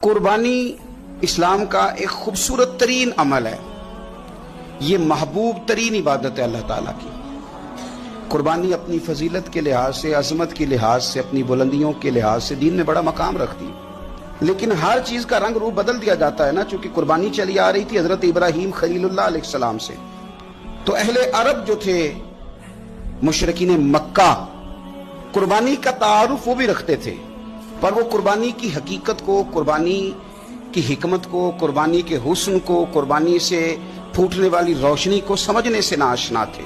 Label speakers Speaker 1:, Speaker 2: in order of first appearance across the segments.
Speaker 1: قربانی اسلام کا ایک خوبصورت ترین عمل ہے۔ یہ محبوب ترین عبادت ہے اللہ تعالیٰ کی۔ قربانی اپنی فضیلت کے لحاظ سے، عظمت کے لحاظ سے، اپنی بلندیوں کے لحاظ سے دین میں بڑا مقام رکھتی ہے، لیکن ہر چیز کا رنگ روپ بدل دیا جاتا ہے نا، چونکہ قربانی چلی آ رہی تھی حضرت ابراہیم خلیل اللہ علیہ السلام سے۔ تو اہل عرب جو تھے، مشرکین مکہ، قربانی کا تعارف وہ بھی رکھتے تھے، پر وہ قربانی کی حقیقت کو، قربانی کی حکمت کو، قربانی کے حسن کو، قربانی سے پھوٹنے والی روشنی کو سمجھنے سے ناآشنا تھے۔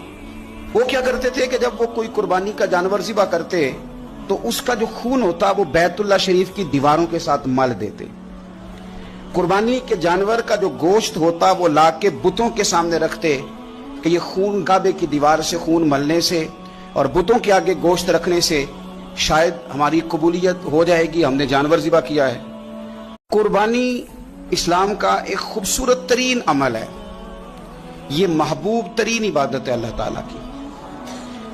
Speaker 1: وہ کیا کرتے تھے کہ جب وہ کوئی قربانی کا جانور ذبح کرتے تو اس کا جو خون ہوتا وہ بیت اللہ شریف کی دیواروں کے ساتھ مل دیتے۔ قربانی کے جانور کا جو گوشت ہوتا وہ لا کے بتوں کے سامنے رکھتے کہ یہ خون کعبے کی دیوار سے خون ملنے سے اور بتوں کے آگے گوشت رکھنے سے شاید ہماری قبولیت ہو جائے گی، ہم نے جانور ذبح کیا ہے۔ قربانی اسلام کا ایک خوبصورت ترین عمل ہے، یہ محبوب ترین عبادت ہے اللہ تعالیٰ کی۔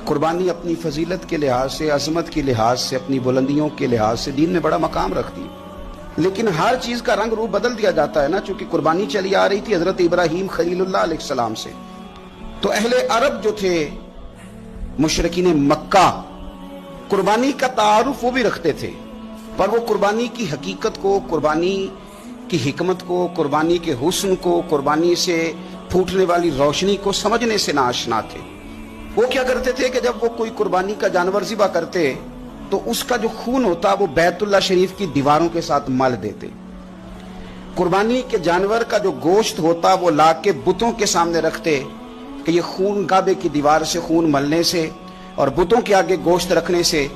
Speaker 1: قربانی اپنی فضیلت کے لحاظ سے، عظمت کے لحاظ سے، اپنی بلندیوں کے لحاظ سے دین میں بڑا مقام رکھتی ہے، لیکن ہر چیز کا رنگ روپ بدل دیا جاتا ہے نا، چونکہ قربانی چلی آ رہی تھی حضرت ابراہیم خلیل اللہ علیہ السلام سے۔ تو اہل عرب جو تھے، مشرکین مکہ، قربانی کا تعارف وہ بھی رکھتے تھے، پر وہ قربانی کی حقیقت کو، قربانی کی حکمت کو، قربانی کے حسن کو، قربانی سے پھوٹنے والی روشنی کو سمجھنے سے ناآشنا تھے۔ وہ کیا کرتے تھے کہ جب وہ کوئی قربانی کا جانور ذبح کرتے تو اس کا جو خون ہوتا وہ بیت اللہ شریف کی دیواروں کے ساتھ مل دیتے۔ قربانی کے جانور کا جو گوشت ہوتا وہ لا کے بتوں کے سامنے رکھتے کہ یہ خون کعبے کی دیوار سے خون ملنے سے اور بتوں کے آگے گوشت رکھنے سے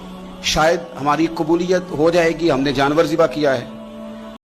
Speaker 1: شاید ہماری قبولیت ہو جائے گی، ہم نے جانور ذبح کیا ہے۔